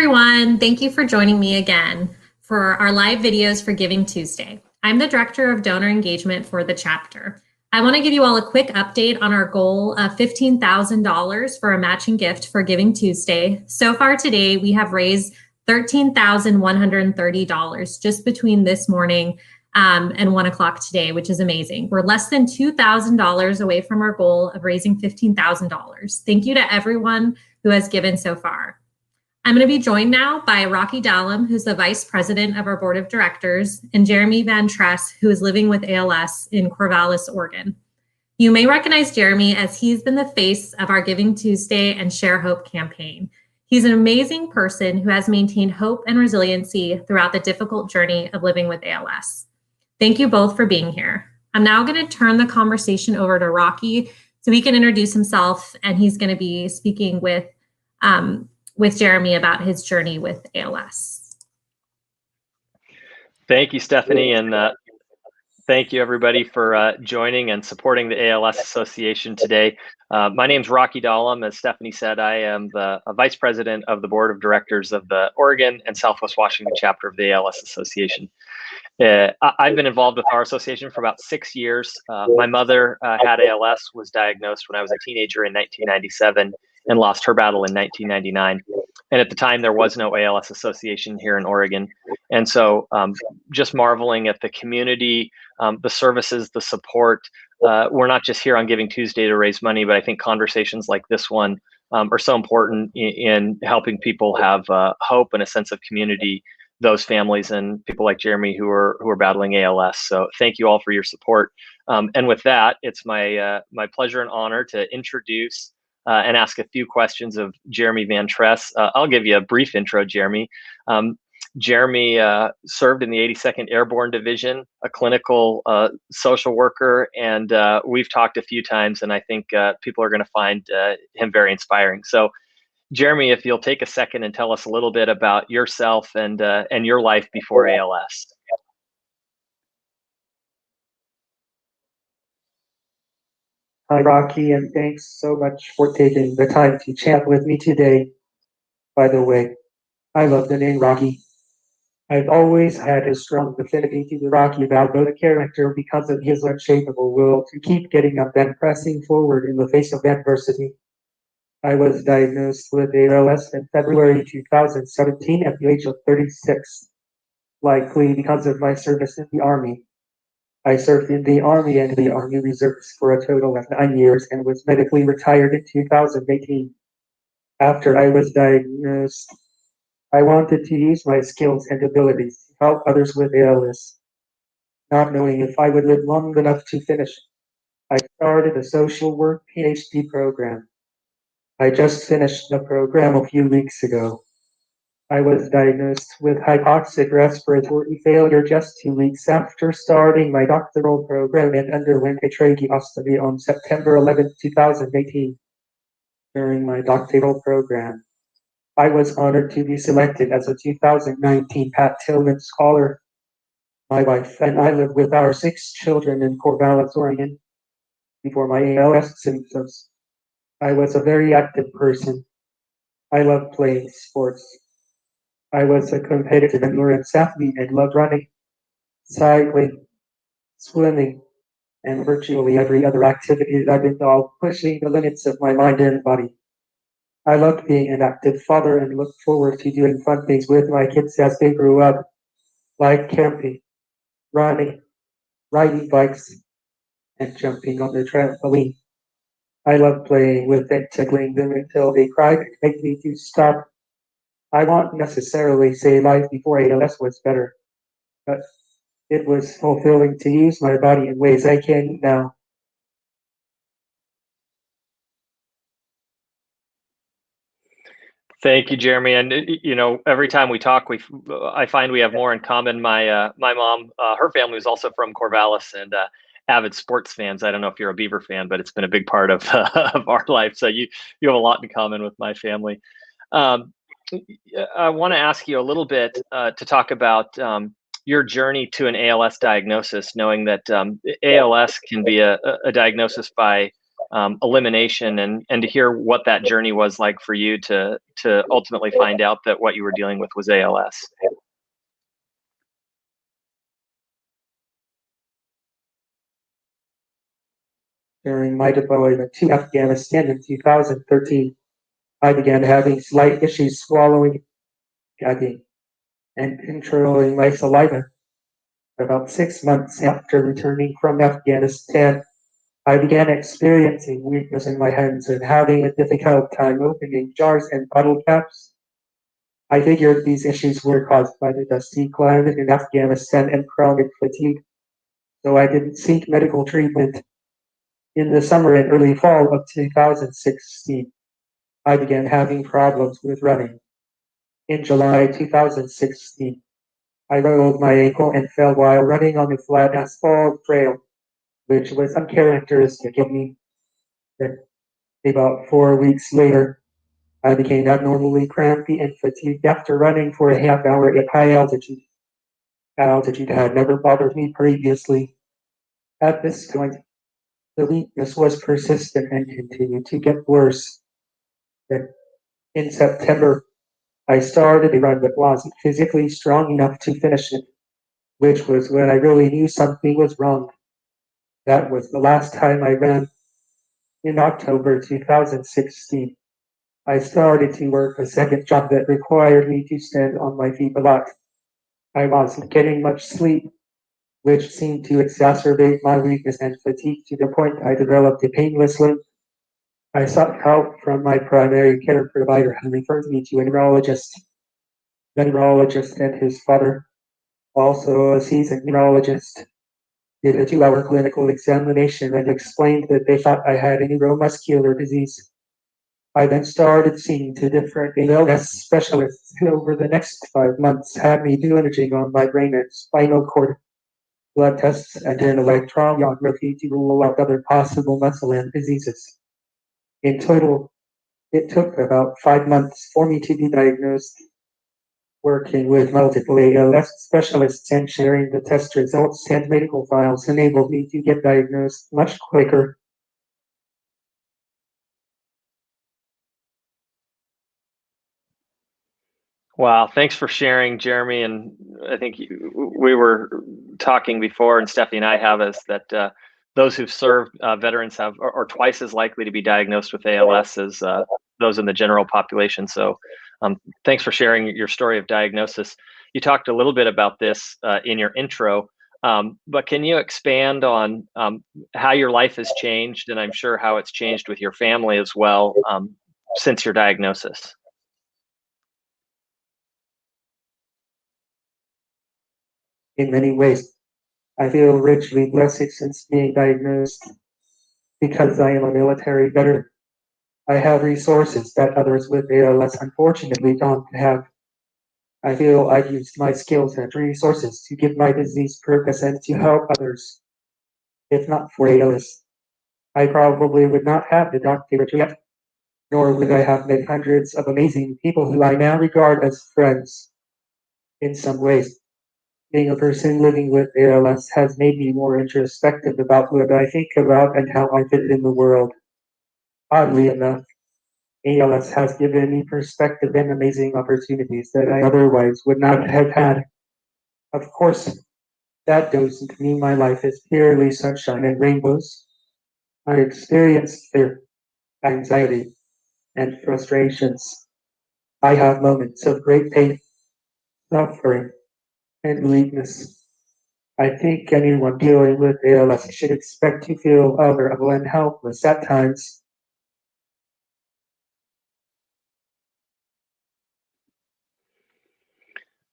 everyone. Thank you for joining me again for our live videos for Giving Tuesday. I'm the Director of Donor Engagement for the chapter. I want to give you all a quick update on our goal of $15,000 for a matching gift for Giving Tuesday. So far today, we have raised $13,130 just between this morning and 1 o'clock today, which is amazing. We're less than $2,000 away from our goal of raising $15,000. Thank you to everyone who has given so far. I'm going to be joined now by Rocky Dallum, who's the Vice President of our Board of Directors, and Jeremy Van Tress, who is living with ALS in Corvallis, Oregon. You may recognize Jeremy as he's been the face of our Giving Tuesday and Share Hope campaign. He's an amazing person who has maintained hope and resiliency throughout the difficult journey of living with ALS. Thank you both for being here. I'm now going to turn the conversation over to Rocky so he can introduce himself, and he's going to be speaking with Jeremy about his journey with ALS. Thank you, Stephanie, and thank you everybody for joining and supporting the ALS Association today. My name is Rocky Dallum. As Stephanie said, I am the Vice President of the Board of Directors of the Oregon and Southwest Washington chapter of the ALS Association. I've been involved with our association for about 6 years. My mother had ALS, was diagnosed when I was a teenager in 1997, and lost her battle in 1999. And at the time, there was no ALS association here in Oregon. And so just marveling at the community, the services, the support. We're not just here on Giving Tuesday to raise money, but I think conversations like this one are so important in helping people have hope and a sense of community, those families and people like Jeremy who are battling ALS. So thank you all for your support. And with that, it's my pleasure and honor to introduce and ask a few questions of Jeremy Van Tress. I'll give you a brief intro, Jeremy. Jeremy served in the 82nd Airborne Division, a clinical social worker, and we've talked a few times, and I think people are going to find him very inspiring. So, Jeremy, if you'll take a second and tell us a little bit about yourself and your life before ALS. Hi, Rocky, and thanks so much for taking the time to chat with me today. By the way, I love the name Rocky. I've always had a strong affinity to the Rocky Balboa character because of his unshakable will to keep getting up and pressing forward in the face of adversity. I was diagnosed with ALS in February 2017 at the age of 36, likely because of my service in the Army. I served in the Army and the Army Reserves for a total of 9 years and was medically retired in 2018. After I was diagnosed, I wanted to use my skills and abilities to help others with ALS. Not knowing if I would live long enough to finish, I started a social work PhD program. I just finished the program a few weeks ago. I was diagnosed with hypoxic respiratory failure just 2 weeks after starting my doctoral program and underwent a tracheostomy on September 11, 2018. During my doctoral program, I was honored to be selected as a 2019 Pat Tillman Scholar. My wife and I live with our 6 children in Corvallis, Oregon. Before my ALS symptoms, I was a very active person. I loved playing sports. I was a competitive endurance athlete and loved running, cycling, swimming, and virtually every other activity that I've involved, pushing the limits of my mind and body. I loved being an active father and looked forward to doing fun things with my kids as they grew up, like camping, running, riding bikes, and jumping on the trampoline. I loved playing with and tickling them until they cried and begged me to stop. I won't necessarily say life before ALS was better, but it was fulfilling to use my body in ways I can't now. Thank you, Jeremy. And every time we talk, I find we have more in common. My mom, her family was also from Corvallis and avid sports fans. I don't know if you're a Beaver fan, but it's been a big part of of our life. So you have a lot in common with my family. I want to ask you a little bit to talk about your journey to an ALS diagnosis, knowing that ALS can be a diagnosis by elimination, and to hear what that journey was like for you to ultimately find out that what you were dealing with was ALS. During my deployment to Afghanistan in 2013, I began having slight issues swallowing, gagging, and controlling my saliva. About 6 months after returning from Afghanistan, I began experiencing weakness in my hands and having a difficult time opening jars and bottle caps. I figured these issues were caused by the dusty climate in Afghanistan and chronic fatigue, so I didn't seek medical treatment. In the summer and early fall of 2016, I began having problems with running. In July 2016, I rolled my ankle and fell while running on a flat asphalt trail, which was uncharacteristic of me. Then, about 4 weeks later, I became abnormally crampy and fatigued after running for a half hour at high altitude. Altitude had never bothered me previously. At this point, the weakness was persistent and continued to get worse. Then, in September, I started a run but wasn't physically strong enough to finish it, which was when I really knew something was wrong. That was the last time I ran. In October 2016, I started to work a second job that required me to stand on my feet a lot. I wasn't getting much sleep, which seemed to exacerbate my weakness and fatigue to the point I developed a painless limp. I sought help from my primary care provider who referred me to a neurologist. The neurologist and his father, also a seasoned neurologist, did a 2-hour clinical examination and explained that they thought I had a neuromuscular disease. I then started seeing 2 different ALS specialists who over the next 5 months had me do imaging on my brain and spinal cord, blood tests, and an electromyography to rule out other possible muscle and diseases. In total, it took about 5 months for me to be diagnosed. Working with multiple ALS specialists and sharing the test results and medical files enabled me to get diagnosed much quicker. Wow, thanks for sharing, Jeremy. And I think we were talking before, and Stephanie and I have, is that those who've served veterans are twice as likely to be diagnosed with ALS as those in the general population. So thanks for sharing your story of diagnosis. You talked a little bit about this in your intro, but can you expand on how your life has changed, and I'm sure how it's changed with your family as well since your diagnosis? In many ways, I feel richly blessed since being diagnosed because I am a military veteran. I have resources that others with ALS unfortunately don't have. I feel I've used my skills and resources to give my disease purpose and to help others. If not for ALS, I probably would not have the doctorate yet, nor would I have met hundreds of amazing people who I now regard as friends. In some ways, being a person living with ALS has made me more introspective about what I think about and how I fit in the world. Oddly enough, ALS has given me perspective and amazing opportunities that I otherwise would not have had. Of course, that doesn't mean my life is purely sunshine and rainbows. I experience fear, anxiety, and frustrations. I have moments of great pain, suffering, and weakness. I think anyone dealing with ALS should expect to feel vulnerable and helpless at times.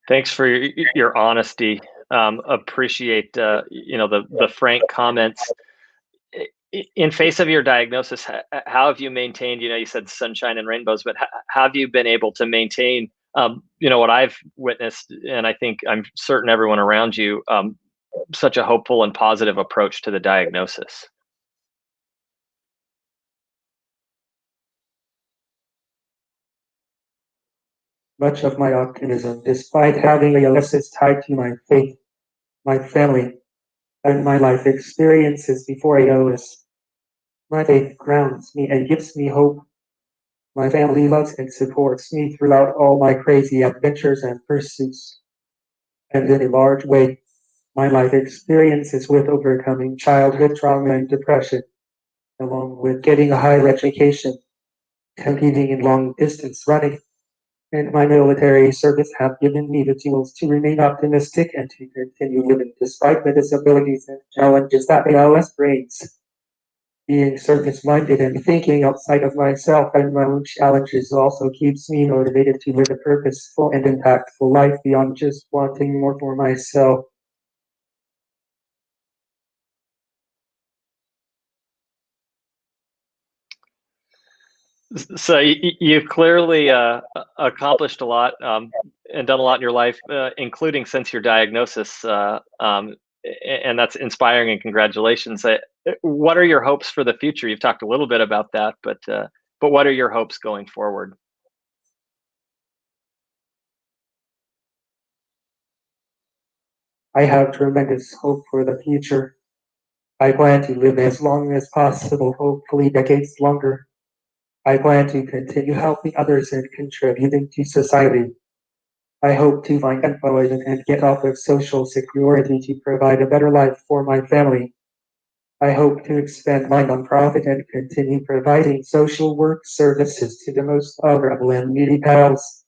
Thanks for your honesty. Appreciate the frank comments. In face of your diagnosis, how have you maintained? You said sunshine and rainbows, but how have you been able to maintain? What I've witnessed, and I think I'm certain everyone around you, such a hopeful and positive approach to the diagnosis. Much of my optimism, despite having ALS, is tied to my faith, my family, and my life experiences before ALS. My faith grounds me and gives me hope. My family loves and supports me throughout all my crazy adventures and pursuits. And in a large way, my life experiences with overcoming childhood trauma and depression, along with getting a higher education, competing in long distance running, and my military service have given me the tools to remain optimistic and to continue living despite the disabilities and challenges that ALS brings. Being service-minded and thinking outside of myself and my own challenges also keeps me motivated to live a purposeful and impactful life beyond just wanting more for myself. So you've clearly accomplished a lot and done a lot in your life, including since your diagnosis, and that's inspiring and congratulations. What are your hopes for the future? You've talked a little bit about that, but what are your hopes going forward? I have tremendous hope for the future. I plan to live as long as possible, hopefully decades longer. I plan to continue helping others and contributing to society. I hope to find employment and get off of Social Security to provide a better life for my family. I hope to expand my nonprofit and continue providing social work services to the most vulnerable and needy pals.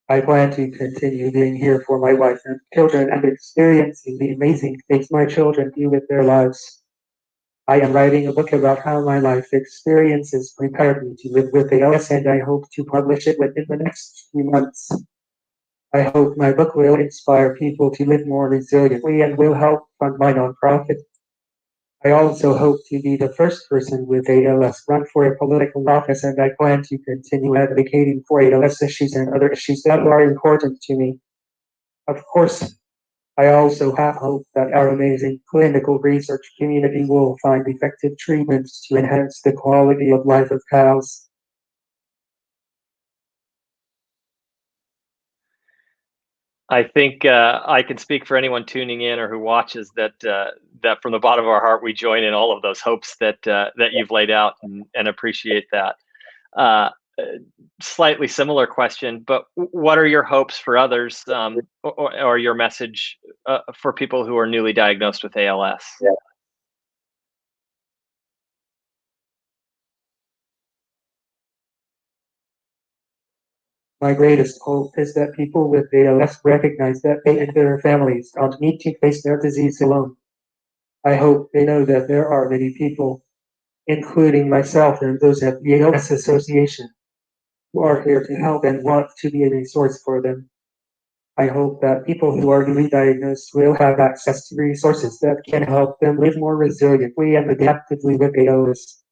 I plan to continue being here for my wife and children and experiencing the amazing things my children do with their lives. I am writing a book about how my life experiences prepared me to live with ALS, and I hope to publish it within the next few months. I hope my book will inspire people to live more resiliently and will help fund my nonprofit. I also hope to be the first person with ALS run for a political office, and I plan to continue advocating for ALS issues and other issues that are important to me. Of course, I also have hope that our amazing clinical research community will find effective treatments to enhance the quality of life of cows. I think I can speak for anyone tuning in or who watches that that from the bottom of our heart we join in all of those hopes that that you've laid out and appreciate that. Uh, Slightly similar question, but what are your hopes for others, or your message for people who are newly diagnosed with ALS? Yeah. My greatest hope is that people with ALS recognize that they and their families don't need to face their disease alone. I hope they know that there are many people, including myself and those at the ALS Association, who are here to help and want to be a resource for them. I hope that people who are newly diagnosed will have access to resources that can help them live more resiliently and adaptively with ALS.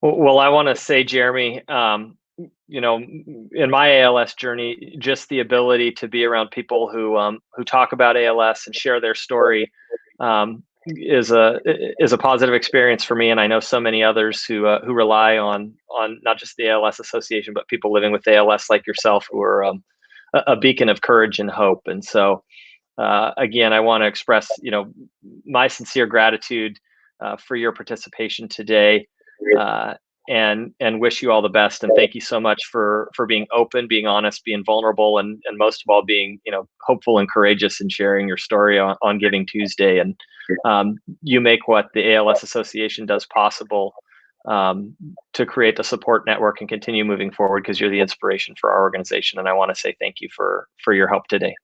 Well, I want to say, Jeremy, you know, in my ALS journey, just the ability to be around people who talk about ALS and share their story is a positive experience for me, and I know so many others who rely on not just the ALS Association, but people living with ALS like yourself, who are a beacon of courage and hope. And so, again, I want to express, you know, my sincere gratitude for your participation today, and wish you all the best. And thank you so much for being open, being honest, being vulnerable, and most of all, being, you know, hopeful and courageous in sharing your story on Giving Tuesday. And you make what the ALS Association does possible, to create the support network and continue moving forward, because you're the inspiration for our organization. And I want to say thank you for your help today.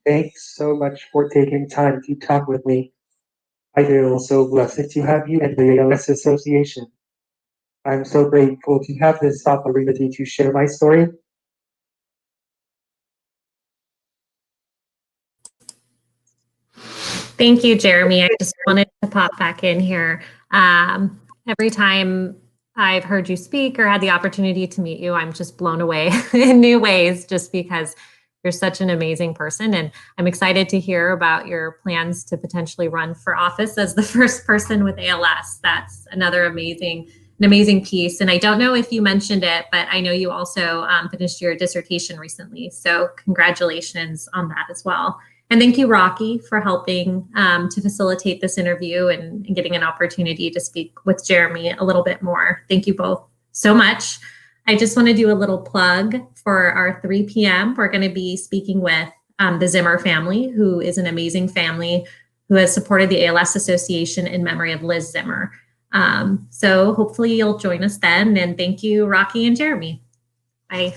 Thanks so much for taking time to talk with me. I feel so blessed to have you at the ALS Association. I'm so grateful to have this opportunity to share my story. Thank you, Jeremy. I just wanted to pop back in here. Every time I've heard you speak or had the opportunity to meet you, I'm just blown away in new ways, just because you're such an amazing person. And I'm excited to hear about your plans to potentially run for office as the first person with ALS. That's another amazing an amazing piece. And I don't know if you mentioned it, but I know you also finished your dissertation recently. So congratulations on that as well. And thank you, Rocky, for helping to facilitate this interview and getting an opportunity to speak with Jeremy a little bit more. Thank you both so much. I just want to do a little plug for our 3 p.m. We're going to be speaking with the Zimmer family, who is an amazing family who has supported the ALS Association in memory of Liz Zimmer. So hopefully you'll join us then. And thank you, Rocky and Jeremy. Bye.